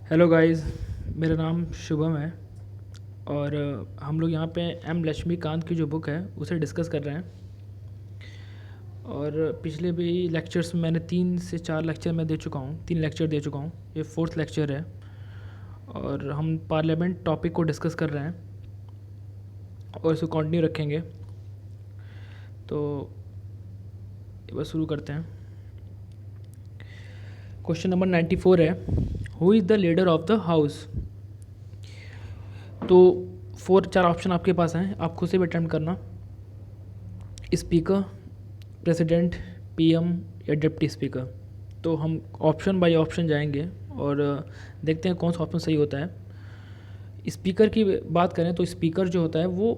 Hello guys. मेरा नाम शुभम है और हम लोग यहाँ पे एम लक्ष्मीकांत की जो बुक है उसे डिस्कस कर रहे हैं। और पिछले भी लेक्चर्स में मैंने 3 से 4 लेक्चर मैं दे चुका हूँ, 3 लेक्चर दे चुका हूँ। ये 4th लेक्चर है और हम पार्लियामेंट टॉपिक को डिस्कस कर रहे हैं और इसको कंटिन्यू रखेंगे। तो बस शुरू करते हैं। क्वेश्चन नंबर 94 है, who is the leader of the house. तो 4 ऑप्शन आपके पास हैं, आप खुद से भी अटेम्प्ट करना। स्पीकर, प्रेसिडेंट, पीएम या डिप्टी स्पीकर। तो हम ऑप्शन बाय ऑप्शन जाएंगे और देखते हैं कौन सा ऑप्शन सही होता है। स्पीकर की बात करें तो स्पीकर जो होता है वो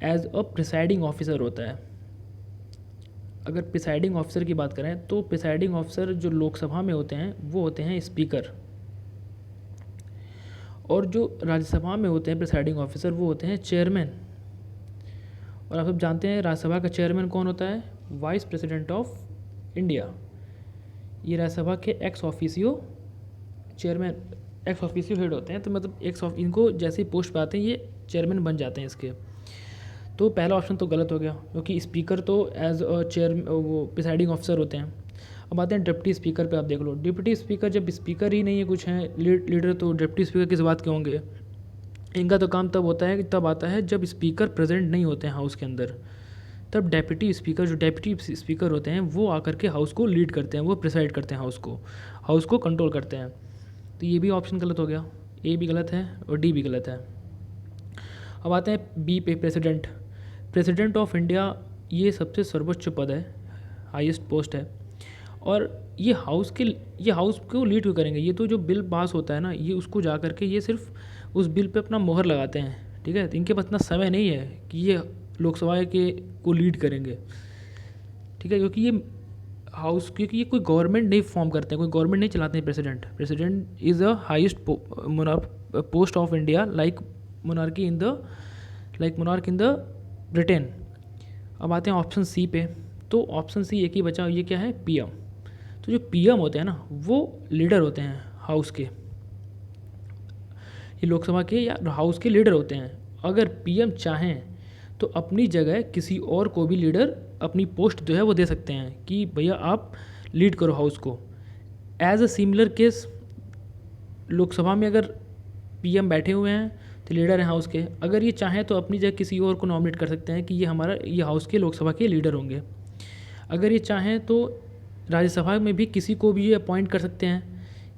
एज अ प्रिसाइडिंग ऑफिसर होता है। अगर प्रिसाइडिंग ऑफिसर की बात करें तो प्रिसाइडिंग ऑफिसर जो लोकसभा में होते हैं वो होते हैं स्पीकर, और जो राज्यसभा में होते हैं प्रिसाइडिंग ऑफिसर वो होते हैं चेयरमैन। और आप सब जानते हैं राज्यसभा का चेयरमैन कौन होता है? Vice president of India. ये राज्यसभा के ex officio chairman, ex officio head होते हैं। तो मतलब इनको जैसे ही पोस्ट पे आते हैं ये चेयरमैन बन जाते हैं इसके। तो पहला ऑप्शन तो गलत हो गया क्योंकि स्पीकर तो एज अ चेयर वो प्रिसाइडिंग ऑफिसर होते हैं। अब आते हैं डिप्टी स्पीकर पे। आप देख लो, डिप्टी स्पीकर जब स्पीकर ही नहीं है कुछ है लीडर, तो डिप्टी स्पीकर किस बात के होंगे? इनका तो काम तब होता है कि तब आता है जब स्पीकर प्रेजेंट नहीं होते हैं हाउस के अंदर। तब डेप्यूटी स्पीकर, जो डेप्यूटी स्पीकर होते हैं वो आकर के हाउस को लीड करते हैं, वो प्रिसाइड करते हैं हाउस को कंट्रोल करते हैं। तो ये भी ऑप्शन गलत हो गया, ए भी गलत है और डी भी गलत है। अब आते हैं बी पे, प्रेसिडेंट। प्रेसिडेंट ऑफ इंडिया ये सबसे सर्वोच्च पद है, हाईएस्ट पोस्ट है। और ये हाउस को लीड क्यों करेंगे? ये तो जो बिल पास होता है ना, ये उसको जा करके ये सिर्फ उस बिल पे अपना मोहर लगाते हैं। ठीक है, तो इनके पास इतना समय नहीं है कि ये लोकसभा के को लीड करेंगे। ठीक है, क्योंकि ये कोई गवर्नमेंट नहीं फॉर्म करते हैं, कोई गवर्नमेंट नहीं चलाते हैं। President is a highest post of India, like monarch in the Britain. अब आते हैं ऑप्शन सी पे। तो ऑप्शन सी एक ही बचा, ये क्या है? पीएम। तो जो पीएम होते हैं ना वो लीडर होते हैं हाउस के, ये लोकसभा के या हाउस के लीडर होते हैं। अगर पीएम चाहें तो अपनी जगह किसी और को भी लीडर अपनी पोस्ट जो है वो दे सकते हैं कि भैया आप लीड करो हाउस को। As a similar case, Lok Sabha में अगर पीएम बैठे हुए हैं तो लीडर हैं हाउस के, अगर ये चाहें तो अपनी जगह किसी और को नॉमिनेट कर सकते हैं कि ये हाउस के लोकसभा के लीडर होंगे। अगर ये चाहें तो राज्यसभा में भी किसी को भी ये अपॉइंट कर सकते हैं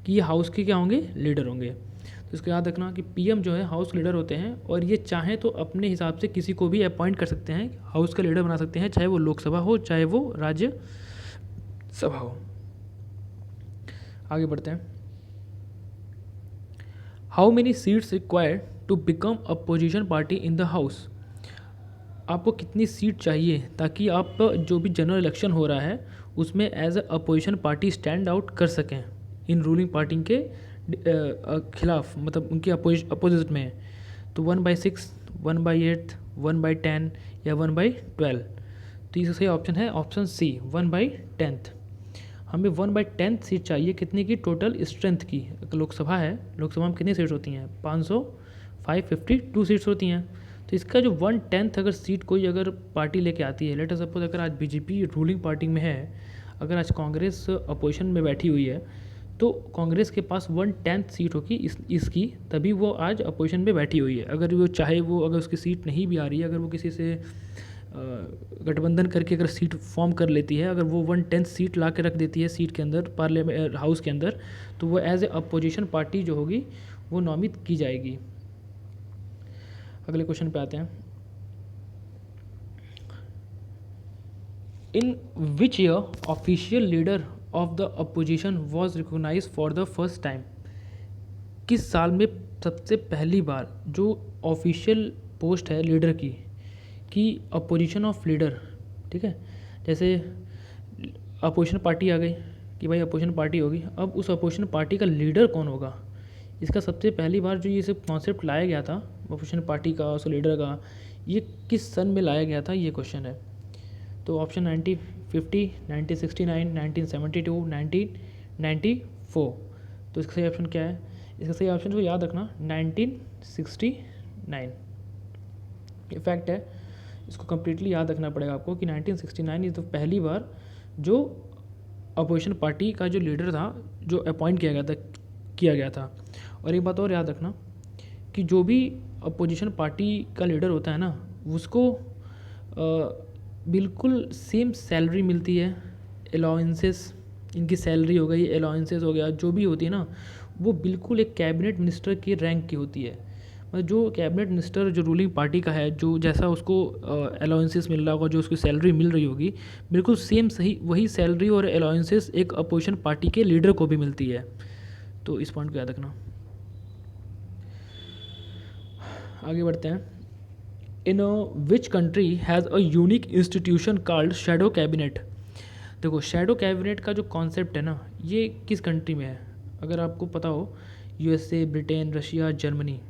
कि ये हाउस के क्या होंगे? लीडर होंगे। तो इसको याद रखना कि पीएम जो है हाउस लीडर होते हैं, और ये चाहें तो अपने हिसाब से किसी को भी अपॉइंट कर सकते हैं, हाउस का लीडर बना सकते हैं, चाहे वो लोकसभा हो चाहे वो राज्यसभा हो। आगे बढ़ते हैं। How many seats required to become opposition party in the house. आपको कितनी सीट चाहिए ताकि आप जो भी जनरल इलेक्शन हो रहा है उसमें as a opposition party stand out कर सकें इन रूलिंग पार्टी के खिलाफ, मतलब उनके अपोजिट में। तो 1/6, 1/8, 1/10 या 1/12। तो इसका सही ऑप्शन है ऑप्शन सी, 1/10। हमें 1/10 सीट चाहिए, कितने की? टोटल स्ट्रेंथ की। लोकसभा है, लोकसभा में कितनी सीट्स होती हैं? 500, 552 सीट्स होती हैं। तो इसका जो 1/10 अगर सीट कोई अगर पार्टी लेके आती है, लेट अस सपोज अगर आज बीजेपी रूलिंग पार्टी में है, अगर आज कांग्रेस अपोजिशन में बैठी हुई है, तो कांग्रेस के पास 1/10 सीट होगी इसकी, तभी वो आज अपोजिशन में बैठी हुई है। अगर वो चाहे, वो अगर उसकी सीट नहीं भी आ रही है, अगर वो किसी से गठबंधन करके अगर सीट फॉर्म कर लेती है, अगर वो 1/10 सीट ला के रख देती है सीट के अंदर, पार्लियामेंट हाउस के अंदर, तो वो एज ए अपोजिशन पार्टी जो होगी वो नामित की जाएगी। अगले क्वेश्चन पे आते हैं। In which year official leader of the opposition was recognised for the first time. किस साल में सबसे पहली बार जो ऑफिशियल पोस्ट है लीडर की, कि अपोजिशन ऑफ लीडर, ठीक है, जैसे अपोजिशन पार्टी आ गई कि भाई अपोजिशन पार्टी होगी, अब उस अपोजिशन पार्टी का लीडर कौन होगा, इसका सबसे पहली बार जो ये सब कॉन्सेप्ट लाया गया था अपोजिशन पार्टी का, उस लीडर का, ये किस सन में लाया गया था, ये क्वेश्चन है। तो ऑप्शन 1950, 1969, 1972, 1994। तो इसका सही ऑप्शन क्या है? इसका सही ऑप्शन को याद रखना 1969। ये फैक्ट है, इसको कम्प्लीटली याद रखना पड़ेगा आपको कि 1969 इज़ द पहली बार जो अपोजिशन पार्टी का जो लीडर था जो अपॉइंट किया गया था। और एक बात और याद रखना कि जो भी अपोजिशन पार्टी का लीडर होता है ना, उसको बिल्कुल सेम सैलरी मिलती है, अलाउंसेस, इनकी सैलरी हो गई, अलाउंसेस हो गया, जो भी होती है ना, वो बिल्कुल एक कैबिनेट मिनिस्टर की रैंक की होती है। मतलब जो कैबिनेट मिनिस्टर जो रूलिंग पार्टी का है, जो जैसा उसको अलाउंसेस मिल रहा होगा, जो उसकी सैलरी मिल रही होगी, बिल्कुल सेम सही वही सैलरी और अलाउंसेस एक अपोजिशन पार्टी के लीडर को भी मिलती है। तो इस पॉइंट को याद रखना। आगे बढ़ते हैं। In which country has a unique institution called shadow cabinet. देखो, शैडो कैबिनेट का जो कॉन्सेप्ट है ना, ये किस कंट्री में है? अगर आपको पता हो, USA, Britain, Russia, Germany.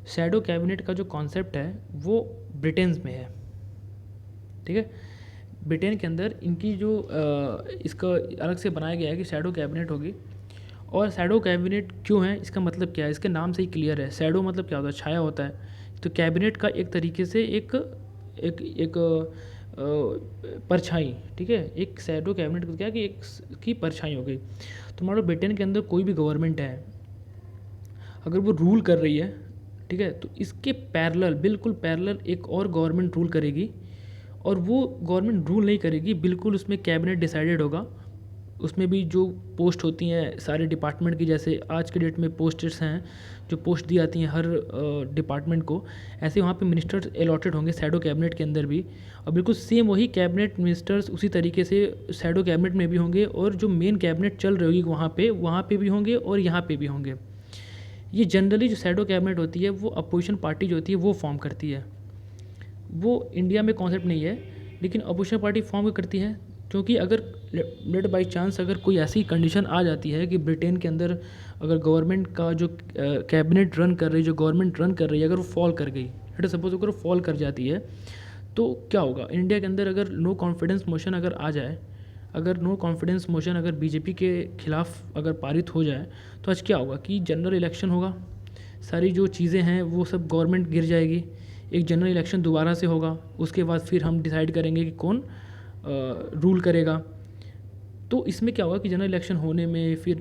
Shadow cabinet का जो कॉन्सेप्ट है वो ब्रिटेन में है, ठीक है। ब्रिटेन के अंदर इनकी जो इसका अलग से बनाया गया है कि शैडो कैबिनेट होगी। और शैडो कैबिनेट क्यों है, इसका मतलब क्या है? इसके नाम से ही क्लियर है। शैडो मतलब क्या होता है? छाया होता है। तो कैबिनेट का एक तरीके से एक एक एक परछाई, ठीक है। एक शैडो कैबिनेट का क्या है कि एक की परछाई हो गई। तो मान लो ब्रिटेन के अंदर कोई भी गवर्नमेंट है, अगर वो रूल कर रही है, ठीक है, तो इसके पैरेलल, बिल्कुल पैरेलल एक और गवर्नमेंट रूल करेगी। और वो गवर्नमेंट रूल नहीं करेगी, बिल्कुल उसमें कैबिनेट डिसाइडेड होगा। उसमें भी जो पोस्ट होती हैं सारे डिपार्टमेंट की, जैसे आज के डेट में पोस्ट्स हैं, जो पोस्ट दी जाती हैं हर डिपार्टमेंट को, ऐसे वहाँ पे मिनिस्टर्स अलॉटेड होंगे शैडो कैबिनेट के अंदर भी। और बिल्कुल सेम वही कैबिनेट मिनिस्टर्स उसी तरीके से शैडो कैबिनेट में भी होंगे, और जो मेन कैबिनेट चल रही होगी वहाँ पे भी होंगे और यहाँ पे भी होंगे। ये जनरली जो शैडो कैबिनेट होती है वो अपोजिशन पार्टी जो होती है वो फॉर्म करती है। वो इंडिया में कॉन्सेप्ट नहीं है, लेकिन अपोजिशन पार्टी फॉर्म करती है। क्योंकि अगर लेट बाई चांस अगर कोई ऐसी कंडीशन आ जाती है कि ब्रिटेन के अंदर अगर गवर्नमेंट का जो कैबिनेट रन कर रही, जो गवर्नमेंट रन कर रही है, अगर वो फॉल कर गई, लेट सपोज अगर वो फॉल कर जाती है, तो क्या होगा? इंडिया के अंदर अगर नो कॉन्फिडेंस मोशन अगर आ जाए, अगर नो कॉन्फिडेंस मोशन अगर बीजेपी के खिलाफ अगर पारित हो जाए, तो आज क्या होगा कि जनरल इलेक्शन होगा, सारी जो चीज़ें हैं वो सब गवर्नमेंट गिर जाएगी, एक जनरल इलेक्शन दोबारा से होगा, उसके बाद फिर हम डिसाइड करेंगे कि कौन रूल करेगा। तो इसमें क्या होगा कि जनरल इलेक्शन होने में, फिर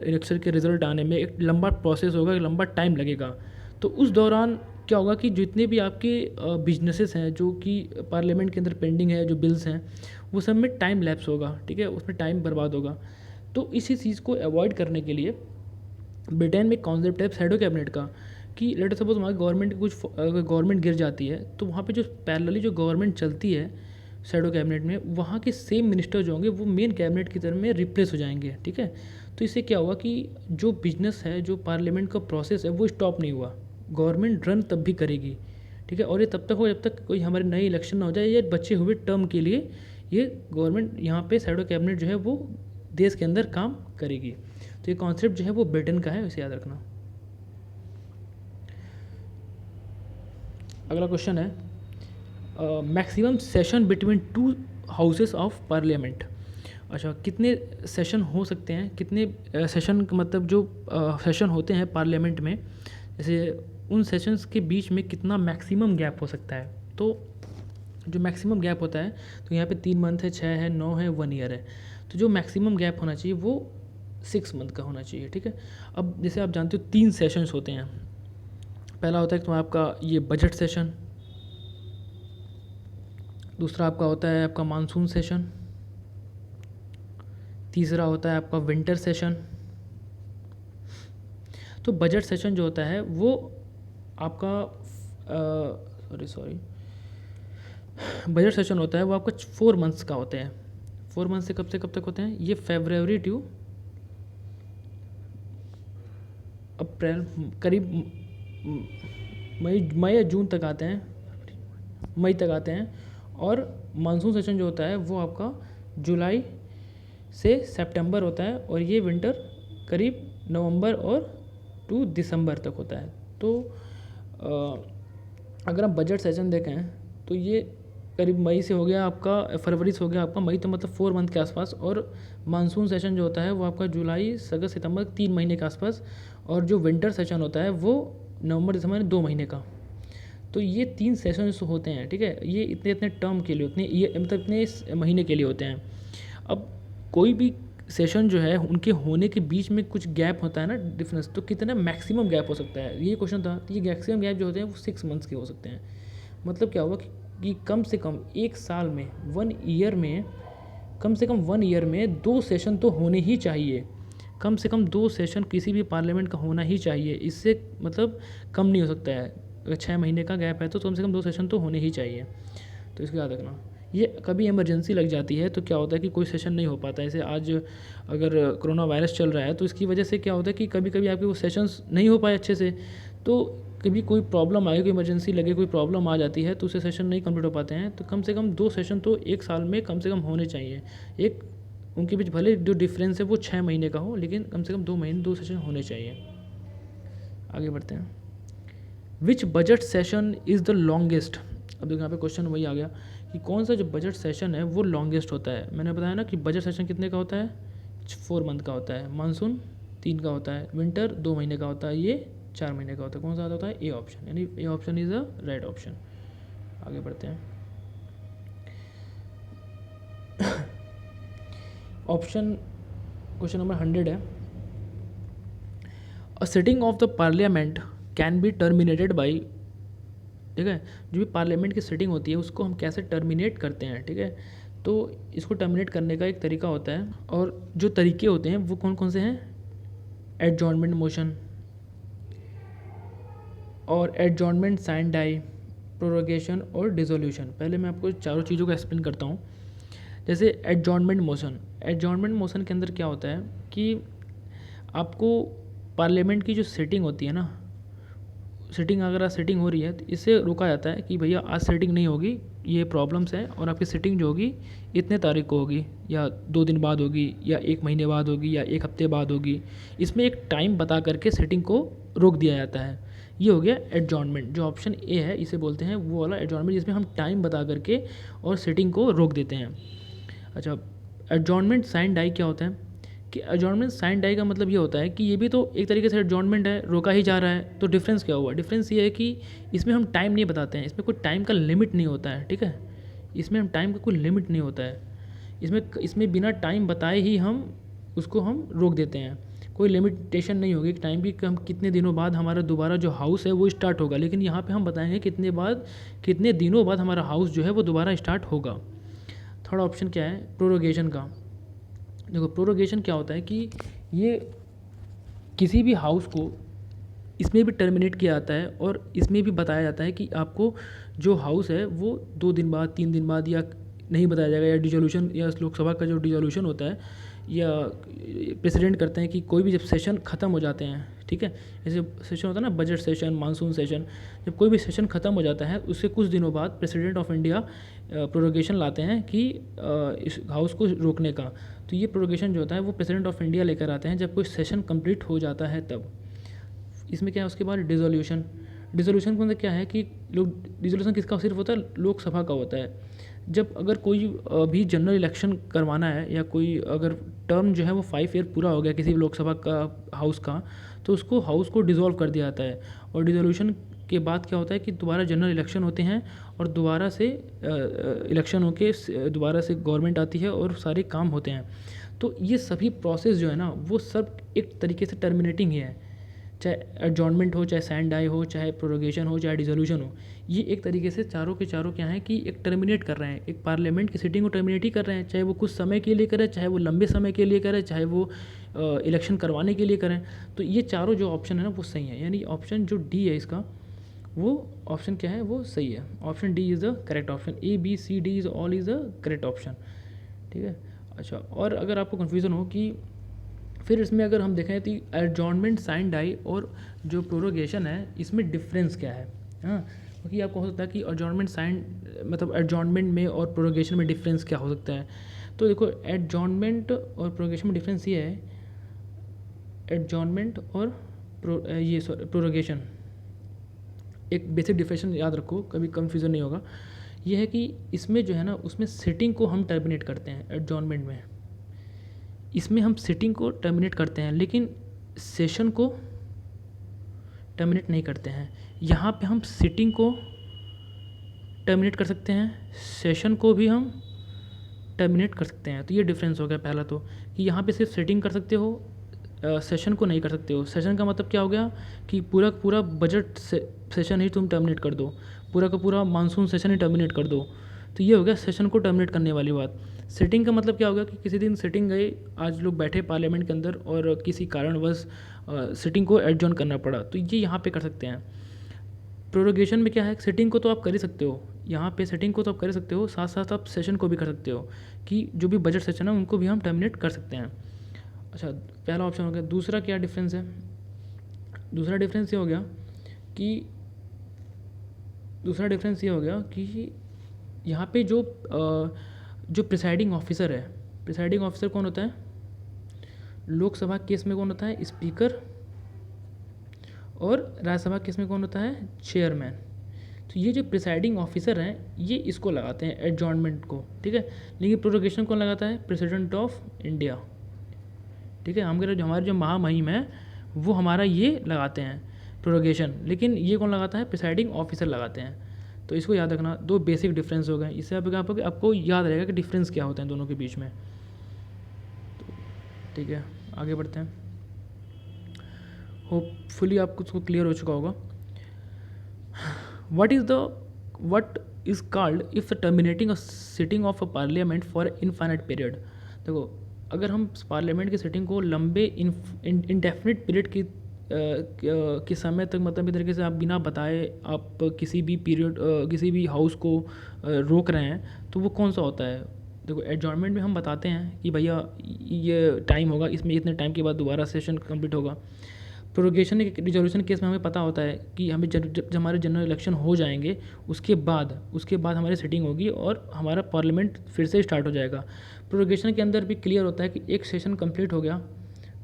इलेक्शन के रिजल्ट आने में एक लंबा प्रोसेस होगा, एक लंबा टाइम लगेगा। तो उस दौरान क्या होगा कि जितने भी आपके बिजनेसेस हैं जो कि पार्लियामेंट के अंदर पेंडिंग है, जो बिल्स हैं, वो सब में टाइम लैप्स होगा, ठीक है, उसमें टाइम बर्बाद होगा। तो इसी चीज़ को अवॉइड करने के लिए ब्रिटेन में कॉन्सेप्ट है शैडो कैबिनेट का, कि लेट सपोज हमारी गवर्नमेंट कुछ अगर गवर्नमेंट गिर जाती है, तो वहाँ पे जो पैरेलली जो गवर्नमेंट चलती है शैडो कैबिनेट में, वहाँ के सेम मिनिस्टर जो होंगे वो मेन कैबिनेट की तरफ में रिप्लेस हो जाएंगे, ठीक है। तो इससे क्या हुआ कि जो बिजनेस है, जो पार्लियामेंट का प्रोसेस है, वो स्टॉप नहीं हुआ, गवर्नमेंट रन तब भी करेगी, ठीक है। और ये तब तक हो जब तक कोई हमारे नई इलेक्शन ना हो जाए, या बचे हुए टर्म के लिए ये गवर्नमेंट यहाँ पे शैडो कैबिनेट जो है वो देश के अंदर काम करेगी। तो ये कॉन्सेप्ट जो है वो ब्रिटेन का है, इसे याद रखना। अगला क्वेश्चन है, maximum session between two houses of parliament. अच्छा, कितने सेशन हो सकते हैं, कितने सेशन मतलब जो सेशन होते हैं पार्लियामेंट में, जैसे उन सेशंस के बीच में कितना मैक्सिमम गैप हो सकता है। तो जो मैक्सिमम गैप होता है, तो यहाँ पे 3 मंथ है, 6 है, 9 है, 1 ईयर है। तो जो मैक्सिमम गैप होना चाहिए वो 6 मंथ का होना चाहिए, ठीक है। अब जैसे आप जानते हो 3 सेशंस होते हैं। पहला होता है तो आपका ये बजट सेशन, दूसरा आपका होता है आपका मानसून सेशन, तीसरा होता है आपका विंटर सेशन। तो बजट सेशन जो होता है वो आपका बजट सेशन होता है वो आपका 4 मंथ्स का होते हैं। 4 मंथ से कब तक होते हैं? ये फरवरी टू अप्रैल, करीब मई या जून तक आते हैं, मई तक आते हैं। और मानसून सेशन जो होता है वो आपका जुलाई से सितंबर होता है, और ये विंटर करीब नवंबर और टू दिसंबर तक होता है। तो अगर हम बजट सेशन देखें तो ये करीब मई से हो गया आपका, फरवरी से हो गया आपका मई, तो मतलब 4 मंथ के आसपास। और मानसून सेशन जो होता है वो आपका जुलाई अगस्त सितंबर 3 महीने के आसपास। और जो विंटर सेशन होता है वो नवंबर दिसंबर 2 महीने का। तो ये 3 सेशंस होते हैं, ठीक है। ये इतने इतने टर्म के लिए, उतने ये मतलब इतने महीने के लिए होते हैं। अब कोई भी सेशन जो है उनके होने के बीच में कुछ गैप होता है ना, डिफरेंस, तो कितना मैक्सिमम गैप हो सकता है, ये क्वेश्चन था। तो ये मैक्सिमम गैप जो होते हैं वो 6 मंथ्स के हो सकते हैं। मतलब क्या हुआ कि कम से कम एक साल में, 1 ईयर में, कम से कम 1 ईयर में 2 सेशन तो होने ही चाहिए। कम से कम 2 सेशन किसी भी पार्लियामेंट का होना ही चाहिए, इससे मतलब कम नहीं हो सकता है। अगर 6 महीने का गैप है तो कम से कम 2 सेशन तो होने ही चाहिए। तो इसको याद रखना। ये कभी इमरजेंसी लग जाती है तो क्या होता है कि कोई सेशन नहीं हो पाता है। जैसे आज अगर कोरोना वायरस चल रहा है तो इसकी वजह से क्या होता है कि कभी कभी आपके वो सेशंस नहीं हो पाए अच्छे से। तो कभी कोई प्रॉब्लम आए, कोई इमरजेंसी लगे, कोई प्रॉब्लम आ जाती है तो उससे सेशन नहीं कंप्लीट हो पाते हैं। तो कम से कम 2 सेशन तो एक साल में कम से कम होने चाहिए। एक उनके बीच भले जो डिफरेंस है वो 6 महीने का हो, लेकिन कम से कम 2 महीने 2 सेशन होने चाहिए। आगे बढ़ते हैं। Which budget session is the longest. अब देखो यहाँ पे क्वेश्चन वही आ गया कि कौन सा जो बजट सेशन है वो लॉन्गेस्ट होता है। मैंने बताया ना कि बजट सेशन कितने का होता है, 4 मंथ का होता है। मानसून 3 का होता है। विंटर 2 महीने का होता है। ये 4 महीने का होता है। कौन सा होता है, ए ऑप्शन, यानी A option is the right option. आगे बढ़ते हैं। ऑप्शन क्वेश्चन नंबर 100 है, a sitting of the parliament can be terminated by. ठीक है, जो भी पार्लियामेंट की सिटिंग होती है उसको हम कैसे टर्मिनेट करते हैं, ठीक है। तो इसको टर्मिनेट करने का एक तरीका होता है, और जो तरीके होते हैं वो कौन कौन से हैं, एडजॉर्नमेंट मोशन और एडजॉर्नमेंट साइन डाई, प्रोरोगेशन और डिसोल्यूशन। पहले मैं आपको चारों चीज़ों को एक्सप्लेन करता हूँ। जैसे एडजॉर्नमेंट मोशन, एडजॉर्नमेंट मोशन के अंदर क्या होता है कि आपको पार्लियामेंट की जो सिटिंग होती है ना, सिटिंग अगर आज सिटिंग हो रही है तो इससे रोका जाता है कि भैया आज सिटिंग नहीं होगी, ये प्रॉब्लम्स है, और आपकी सिटिंग जो होगी इतने तारीख को होगी, या 2 दिन बाद होगी, या 1 महीने बाद होगी, या 1 हफ्ते बाद होगी। इसमें एक टाइम बता करके सिटिंग को रोक दिया जाता है। ये हो गया एडजॉर्नमेंट। जो ऑप्शन ए है इसे बोलते हैं वो वाला एडजॉर्नमेंट, जिसमें हम टाइम बता करके और सिटिंग को रोक देते हैं। अच्छा, एडजॉर्नमेंट साइन डाई क्या होता है कि एडजॉर्नमेंट साइन डाई का मतलब ये होता है कि ये भी तो एक तरीके से एडजॉर्नमेंट है, रोका ही जा रहा है। तो डिफरेंस क्या हुआ, डिफरेंस ये है कि इसमें हम टाइम नहीं बताते हैं, इसमें कोई टाइम का लिमिट नहीं होता है, ठीक है। इसमें हम टाइम का कोई लिमिट नहीं होता है। इसमें बिना टाइम बताए ही हम उसको हम रोक देते हैं। कोई लिमिटेशन नहीं होगी टाइम की कि हम कितने दिनों बाद हमारा दोबारा जो हाउस है वो स्टार्ट होगा, लेकिन यहाँ पे हम बताएंगे कितने दिनों बाद हमारा हाउस जो है वो दोबारा स्टार्ट होगा। थर्ड ऑप्शन क्या है, प्रोरोगेशन का। देखो प्रोरोगेशन क्या होता है कि ये किसी भी हाउस को इसमें भी टर्मिनेट किया जाता है, और इसमें भी बताया जाता है कि आपको जो हाउस है वो 2 दिन बाद, 3 दिन बाद, या नहीं बताया जाएगा, या डिसोल्यूशन, या लोकसभा का जो डिसोल्यूशन होता है, या प्रेसिडेंट करते हैं कि कोई भी जब सेशन ख़त्म हो जाते हैं, ठीक है, जैसे सेशन होता है ना बजट सेशन, मानसून सेशन, जब कोई भी सेशन ख़त्म हो जाता है उससे कुछ दिनों बाद प्रेसिडेंट ऑफ इंडिया प्रोरोगेशन लाते हैं कि इस हाउस को रोकने का। तो ये प्रोरोगेशन जो होता है वो प्रेसिडेंट ऑफ इंडिया लेकर आते हैं जब कोई सेशन कंप्लीट हो जाता है तब। इसमें क्या है, उसके बाद डिसोल्यूशन। डिसोल्यूशन के अंदर क्या है कि लोग, डिसोल्यूशन किसका सिर्फ होता है, लोकसभा का होता है। जब अगर कोई भी जनरल इलेक्शन करवाना है, या कोई अगर टर्म जो है वो 5 ईयर पूरा हो गया किसी भी लोकसभा का हाउस का, तो उसको हाउस को डिसॉल्व कर दिया जाता है। और डिसोल्यूशन के बाद क्या होता है कि दोबारा जनरल इलेक्शन होते हैं, और दोबारा से इलेक्शन होके दोबारा से गवर्नमेंट आती है और सारे काम होते हैं। तो ये सभी प्रोसेस जो है ना वो सब एक तरीके से टर्मिनेटिंग ही है, चाहे एडजॉर्नमेंट हो, चाहे सैंड डाई हो, चाहे प्रोरोगेशन हो, चाहे डिसोल्यूशन हो। ये एक तरीके से चारों के चारों क्या हैं कि एक टर्मिनेट कर रहे हैं, एक पार्लियामेंट की सिटिंग को टर्मिनेट ही कर रहे हैं, चाहे वो कुछ समय के लिए करें, चाहे वो लंबे समय के लिए करें, चाहे वो इलेक्शन करवाने के लिए करें। तो ये चारों जो ऑप्शन है ना वो सही है, यानी ऑप्शन जो डी है इसका, वो ऑप्शन क्या है वो सही है। Option D is the correct option. A B C D is all is the correct option, ठीक है। अच्छा, और अगर आपको कन्फ्यूज़न हो कि फिर इसमें अगर हम देखें तो एडजॉर्नमेंट साइन डाई और जो प्रोरोगेशन है इसमें डिफरेंस क्या है, हाँ, क्योंकि आपको हो सकता है कि एडजॉर्नमेंट साइन मतलब एडजॉर्नमेंट में और प्रोरोगेशन में डिफरेंस क्या हो सकता है। तो देखो एडजॉर्नमेंट और प्रोरोगेशन में डिफरेंस ये है, एडजॉर्नमेंट और प्रोरोगेशन, एक बेसिक डिफरेंस याद रखो, कभी कंफ्यूजन नहीं होगा ये है कि इसमें जो है ना, उसमें सिटिंग को हम टर्मिनेट करते हैं एडजॉर्नमेंट में। इसमें हम सिटिंग को टर्मिनेट करते हैं लेकिन सेशन को टर्मिनेट नहीं करते हैं। यहाँ पे हम सिटिंग को टर्मिनेट कर सकते हैं, सेशन को भी हम टर्मिनेट कर सकते हैं। तो ये डिफरेंस हो गया पहला तो, कि यहाँ पे सिर्फ सेटिंग कर सकते हो, सेशन को नहीं कर सकते हो। सेशन का मतलब क्या हो गया कि पूरा पूरा बजट सेशन ही तुम टर्मिनेट कर दो, पूरा का पूरा मानसून सेशन ही टर्मिनेट कर दो। तो ये हो गया सेशन को टर्मिनेट करने वाली बात। सिटिंग का मतलब क्या होगा कि किसी दिन सिटिंग गई, आज लोग बैठे पार्लियामेंट के अंदर और किसी कारणवश सिटिंग को एडजॉर्न करना पड़ा, तो ये यहाँ पे कर सकते हैं। प्रोरोगेशन में क्या है, सिटिंग को तो आप कर ही सकते हो, यहाँ पे सिटिंग को तो आप कर ही सकते हो, साथ साथ आप सेशन को भी कर सकते हो कि जो भी बजट सेशन है उनको भी हम टर्मिनेट कर सकते हैं। अच्छा, पहला ऑप्शन हो गया। दूसरा क्या डिफरेंस है, दूसरा डिफरेंस ये हो गया कि यहाँ पे जो प्रिसाइडिंग ऑफिसर है, प्रिसाइडिंग ऑफिसर कौन होता है, लोकसभा केस में कौन होता है, स्पीकर, और राज्यसभा केस में कौन होता है, चेयरमैन। तो ये जो प्रिसाइडिंग ऑफिसर हैं ये इसको लगाते हैं एडजॉर्नमेंट को, ठीक है। लेकिन प्रोरोगेशन कौन लगाता है, प्रेसिडेंट ऑफ इंडिया, ठीक है। हमारे जो महामहिम है वो हमारा ये लगाते हैं प्रोरोगेशन, लेकिन ये कौन लगाता है, प्रिसाइडिंग ऑफिसर लगाते हैं। तो इसको याद रखना, दो बेसिक डिफरेंस हो गए। इससे आपको याद रहेगा कि डिफरेंस क्या होता है दोनों के बीच में। तो ठीक है, आगे बढ़ते हैं। होपफुली आपको उसको क्लियर हो चुका होगा। What is called if terminating a sitting of a parliament for infinite period. देखो, अगर हम पार्लियामेंट की सिटिंग को लंबे इंडेफिनिट पीरियड के समय तक, मतलब एक तरीके से आप बिना बताए आप किसी भी पीरियड किसी भी हाउस को रोक रहे हैं, तो वो कौन सा होता है। देखो, एडजॉर्नमेंट में हम बताते हैं कि भैया ये टाइम होगा, इसमें इतने टाइम के बाद दोबारा सेशन कंप्लीट होगा। प्रोरोगेशन रिजोल्यूशन केस में हमें पता होता है कि हमें जब हमारे जनरल इलेक्शन हो जाएंगे उसके बाद हमारी सिटिंग होगी और हमारा पार्लियामेंट फिर से स्टार्ट हो जाएगा। प्रोरोगेशन के अंदर भी क्लियर होता है कि एक सेशन कंप्लीट हो गया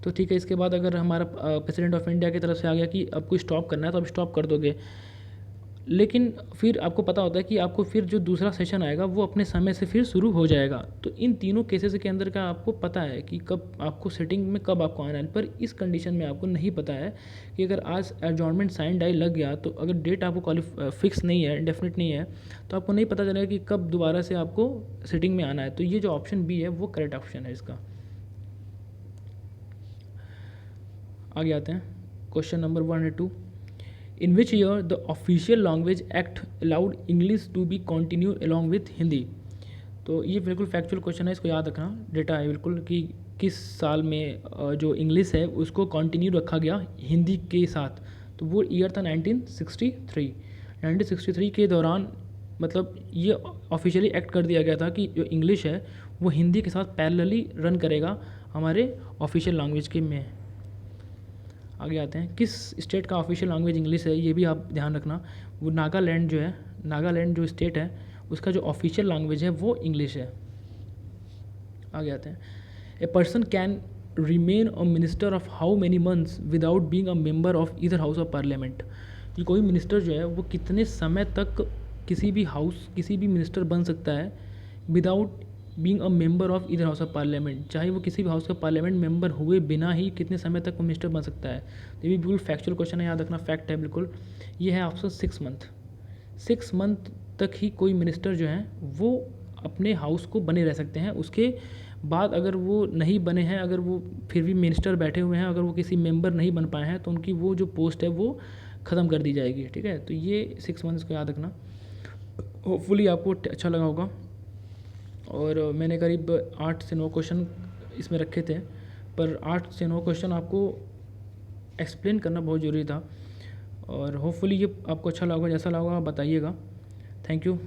तो ठीक है, इसके बाद अगर हमारा प्रेसिडेंट ऑफ इंडिया की तरफ से आ गया कि आपको स्टॉप करना है तो आप स्टॉप कर दोगे, लेकिन फिर आपको पता होता है कि आपको फिर जो दूसरा सेशन आएगा वो अपने समय से फिर शुरू हो जाएगा। तो इन तीनों केसेस के अंदर का आपको पता है कि कब आपको सिटिंग में कब आपको आना है, पर इस कंडीशन में आपको नहीं पता है कि अगर आज एडजॉर्नमेंट साइन डाई लग गया तो अगर डेट आपको फिक्स नहीं है, इंडेफिनिट नहीं है, तो आपको नहीं पता चलेगा कि कब दोबारा से आपको सिटिंग में आना है। तो ये जो ऑप्शन बी है वो करेक्ट ऑप्शन है इसका। आगे आते हैं, क्वेश्चन नंबर 1 और 2। In which year the official language act allowed English to be continued along with Hindi. तो ये बिल्कुल फैक्चुअल क्वेश्चन है, इसको याद रखना, डेटा है बिल्कुल कि किस साल में जो इंग्लिश है उसको कंटिन्यू रखा गया हिंदी के साथ। तो वो ईयर था 1963। 1963 के दौरान मतलब ये ऑफिशियली एक्ट कर दिया गया था कि जो इंग्लिश है वो हिंदी के साथ पैरेलली रन करेगा हमारे ऑफिशियल लैंग्वेज के में। आगे आते हैं, किस स्टेट का ऑफिशियल लैंग्वेज इंग्लिश है ये भी आप ध्यान रखना। वो नागालैंड जो है, नागालैंड जो स्टेट है उसका जो ऑफिशियल लैंग्वेज है वो इंग्लिश है। आगे आते हैं, a person can remain a minister of how many months without being a member of either house of parliament. कि कोई मिनिस्टर जो है वो कितने समय तक किसी भी मिनिस्टर बन सकता है without being a member of either house of parliament, चाहे वो किसी भी हाउस का पार्लियामेंट मेंबर हुए बिना ही कितने समय तक वो मिनिस्टर बन सकता है। तो ये भी बिल्कुल फैक्चुअल क्वेश्चन है, याद रखना, फैक्ट है बिल्कुल। ये है ऑप्शन 6 मंथ। 6 मंथ तक ही कोई मिनिस्टर जो है वो अपने हाउस को बने रह सकते हैं। उसके बाद अगर वो नहीं बने हैं, अगर वो फिर भी मिनिस्टर बैठे हुए हैं, अगर वो किसी मेंबर नहीं बन पाए हैं तो उनकी वो जो पोस्ट है वो ख़त्म कर दी जाएगी, ठीक है। तो ये 6 मंथ्स को याद रखना। होपफुली आपको अच्छा लगा होगा। और मैंने करीब 8 से 9 क्वेश्चन इसमें रखे थे, पर 8 से 9 क्वेश्चन आपको एक्सप्लेन करना बहुत ज़रूरी था। और होपफुली ये आपको अच्छा लगा, जैसा लगा आप बताइएगा। Thank you.